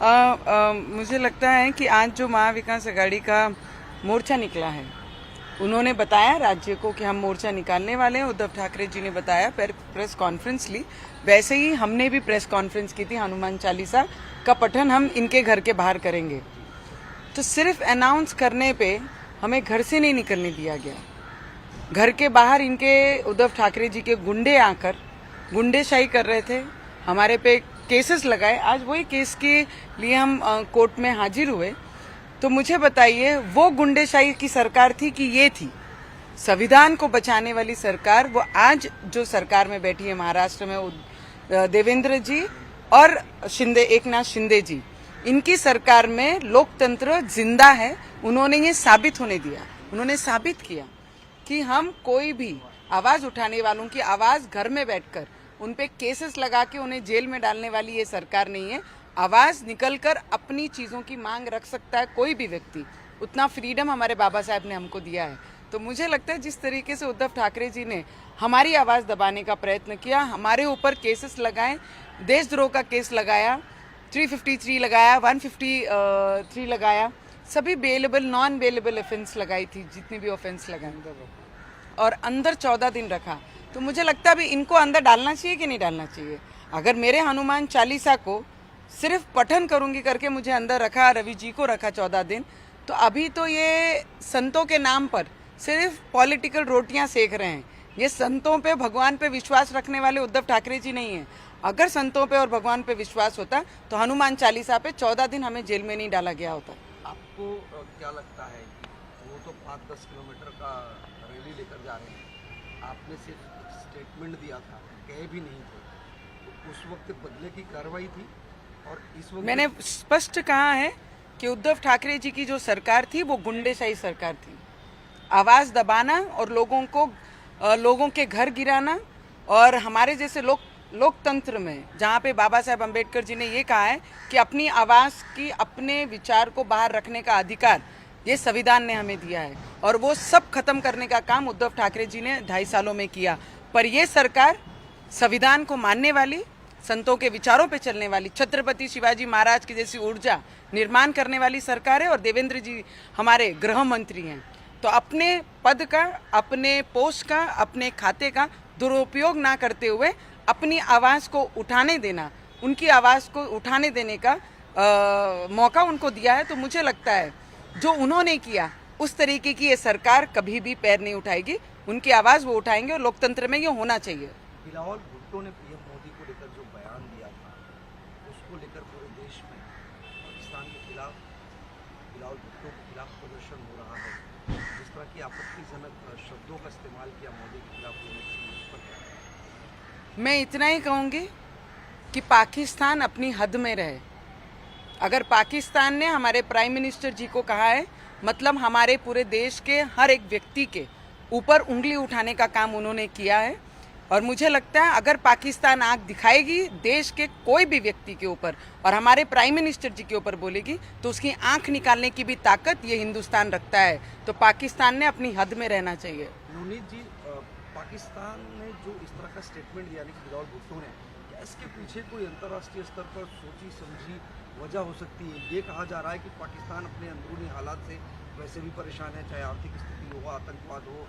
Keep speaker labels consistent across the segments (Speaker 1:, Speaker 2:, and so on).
Speaker 1: मुझे लगता है कि आज जो महाविकास आघाड़ी का मोर्चा निकला है, उन्होंने बताया राज्य को कि हम मोर्चा निकालने वाले हैं। उद्धव ठाकरे जी ने बताया, प्रेस कॉन्फ्रेंस ली। वैसे ही हमने भी प्रेस कॉन्फ्रेंस की थी। हनुमान चालीसा का पठन हम इनके घर के बाहर करेंगे। तो सिर्फ अनाउंस करने पे हमें घर से नहीं निकलने दिया गया। घर के बाहर इनके उद्धव ठाकरे जी के गुंडे आकर गुंडेशाही कर रहे थे, हमारे पे केसेस लगाए। आज वही केस के लिए हम कोर्ट में हाजिर हुए। तो मुझे बताइए, वो गुंडेशाही की सरकार थी कि ये थी संविधान को बचाने वाली सरकार? वो आज जो सरकार में बैठी है महाराष्ट्र में, देवेंद्र जी और शिंदे, एकनाथ शिंदे जी, इनकी सरकार में लोकतंत्र जिंदा है। उन्होंने ये साबित होने दिया। उन्होंने साबित किया कि हम कोई भी आवाज उठाने वालों की आवाज घर में बैठकर उन पे केसेस लगा के उन्हें जेल में डालने वाली ये सरकार नहीं है। आवाज निकलकर अपनी चीजों की मांग रख सकता है कोई भी व्यक्ति। उतना फ्रीडम हमारे बाबा साहब ने हमको दिया है। तो मुझे लगता है जिस तरीके से उद्धव ठाकरे जी ने हमारी आवाज दबाने का प्रयत्न किया, हमारे ऊपर केसेस लगाए, देशद्रोह का केस लगाया, 353 लगाया, 153 लगाया, सभी बेलेबल नॉन बेलेबल ऑफेंस लगाई थी, जितनी भी ऑफेंस लगाई, और अंदर 14 दिन रखा। तो मुझे लगता है अभी इनको अंदर डालना चाहिए कि नहीं डालना चाहिए? अगर मेरे हनुमान चालीसा को सिर्फ पठन करूंगी करके मुझे अंदर रखा, रवि जी को रखा 14 दिन, तो अभी तो ये संतों के नाम पर सिर्फ पॉलिटिकल रोटियां सेक रहे हैं। ये संतों पे, भगवान पे विश्वास रखने वाले उद्धव ठाकरे जी नहीं है। अगर संतों पे और भगवान पे विश्वास होता तो हनुमान चालीसा पे 14 दिन हमें जेल में नहीं डाला गया होता।
Speaker 2: आपको क्या लगता है कि वो तो 5-10 किलोमीटर का रैली लेकर जा रहे हैं, आपने सिर्फ स्टेटमेंट दिया था, कहे भी नहीं थे, तो उस वक्त बदले की कार्रवाई थी? और इस वक्त
Speaker 1: मैंने स्पष्ट कहा है कि उद्धव ठाकरे जी की जो सरकार थी वो गुंडेशाही सरकार थी। आवाज दबाना और लोगों के घर गिराना, और हमारे जैसे लोकतंत्र में जहाँ पे बाबा साहेब अम्बेडकर जी ने ये कहा है कि अपनी आवाज की, अपने विचार को बाहर रखने का अधिकार ये संविधान ने हमें दिया है, और वो सब खत्म करने का काम उद्धव ठाकरे जी ने 2.5 सालों में किया। पर ये सरकार संविधान को मानने वाली, संतों के विचारों पे चलने वाली, छत्रपति शिवाजी महाराज की जैसी ऊर्जा निर्माण करने वाली सरकार है। और देवेंद्र जी हमारे गृह मंत्री हैं। तो अपने पद का, अपने पोस्ट का, अपने खाते का दुरुपयोग ना करते हुए अपनी आवाज को उठाने देना, उनकी आवाज को उठाने देने का मौका उनको दिया है। तो मुझे लगता है जो उन्होंने किया उस तरीके की ये सरकार कभी भी पैर नहीं उठाएगी। उनकी आवाज वो उठाएंगे और लोकतंत्र में ये होना चाहिए।
Speaker 2: बिलावल भुट्टो ने पीएम मोदी को लेकर जो बयान दिया था, उसको लेकर पूरे देश में पाकिस्तान के खिलाफ, बिलावल भुट्टो के खिलाफ प्रदर्शन हो रहा है। जिस तरह की आपत्तिजनक शब्दों का इस्तेमाल किया मोदी के खिलाफ,
Speaker 1: मैं इतना ही कहूँगी कि पाकिस्तान अपनी हद में रहे। अगर पाकिस्तान ने हमारे प्राइम मिनिस्टर जी को कहा है, मतलब हमारे पूरे देश के हर एक व्यक्ति के ऊपर उंगली उठाने का काम उन्होंने किया है। और मुझे लगता है अगर पाकिस्तान आंख दिखाएगी देश के कोई भी व्यक्ति के ऊपर और हमारे प्राइम मिनिस्टर जी के ऊपर बोलेगी, तो उसकी आंख निकालने की भी ताकत ये हिंदुस्तान रखता है। तो पाकिस्तान ने अपनी हद में रहना चाहिए।
Speaker 2: नवनीत जी, पाकिस्तान ने जो इस तरह का स्टेटमेंट दिया कि बिलावल भुट्टो ने, क्या इसके पीछे कोई अंतर्राष्ट्रीय स्तर पर सोची समझी वजह हो सकती है? ये कहा जा रहा है कि पाकिस्तान अपने अंदरूनी हालात से वैसे भी परेशान है, चाहे आर्थिक स्थिति हो, आतंकवाद हो,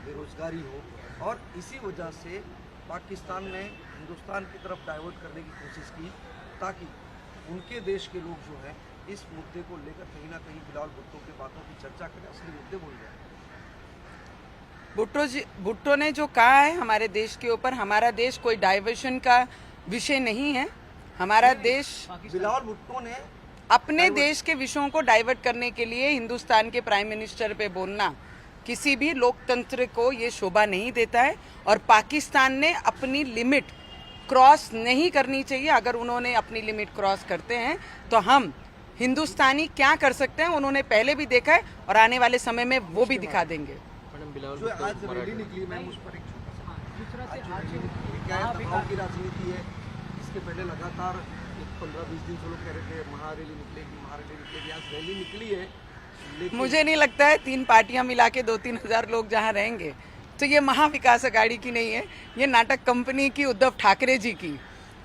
Speaker 2: बेरोजगारी हो, और इसी वजह से पाकिस्तान ने हिंदुस्तान की तरफ डाइवर्ट करने की कोशिश की ताकि उनके देश के लोग जो हैं इस मुद्दे को लेकर कहीं ना कहीं बिलावल भुट्टो की बातों की चर्चा करें, असली मुद्दे भूल जाए।
Speaker 1: भुट्टो ने जो कहा है हमारे देश के ऊपर, हमारा देश कोई डाइवर्शन का विषय नहीं है। हमारा देश,
Speaker 2: बिलावल भुट्टो ने
Speaker 1: अपने देश के विषयों को डाइवर्ट करने के लिए हिंदुस्तान के प्राइम मिनिस्टर पे बोलना किसी भी लोकतंत्र को ये शोभा नहीं देता है। और पाकिस्तान ने अपनी लिमिट क्रॉस नहीं करनी चाहिए। अगर उन्होंने अपनी लिमिट क्रॉस करते हैं तो हम हिंदुस्तानी क्या कर सकते हैं उन्होंने पहले भी देखा है, और आने वाले समय में वो भी दिखा देंगे।
Speaker 2: जो आज रैली निकली, मैम, उस पर एक छोटा सा क्या है, दबाव की राजनीति है। इसके पहले लगातार 15-20 दिन से लोग कह रहे थे महारैली निकलेगी। आज रैली निकली है, लेकिन
Speaker 1: मुझे नहीं लगता है 3 पार्टियां मिला के 2-3 हज़ार लोग जहां रहेंगे तो ये महाविकास आघाड़ी की नहीं है, ये नाटक कंपनी की, उद्धव ठाकरे जी की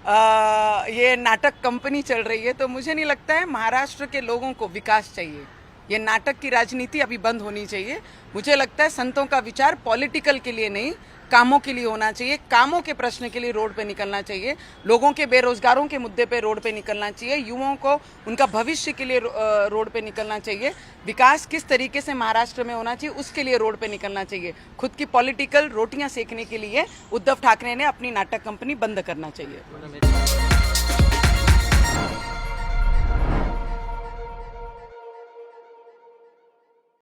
Speaker 1: ये नाटक कंपनी चल रही है, तो मुझे नहीं लगता है। महाराष्ट्र के लोगों को विकास चाहिए। ये नाटक की राजनीति अभी बंद होनी चाहिए। मुझे लगता है संतों का विचार पॉलिटिकल के लिए नहीं, कामों के लिए होना चाहिए। कामों के प्रश्न के लिए रोड पे निकलना चाहिए। लोगों के बेरोजगारों के मुद्दे पे रोड पे निकलना चाहिए। युवाओं को उनका भविष्य के लिए रोड पे निकलना चाहिए। विकास किस तरीके से महाराष्ट्र में होना चाहिए उसके लिए रोड पे निकलना चाहिए। खुद की पॉलिटिकल रोटियां सेकने के लिए उद्धव ठाकरे ने अपनी नाटक कंपनी बंद करना चाहिए।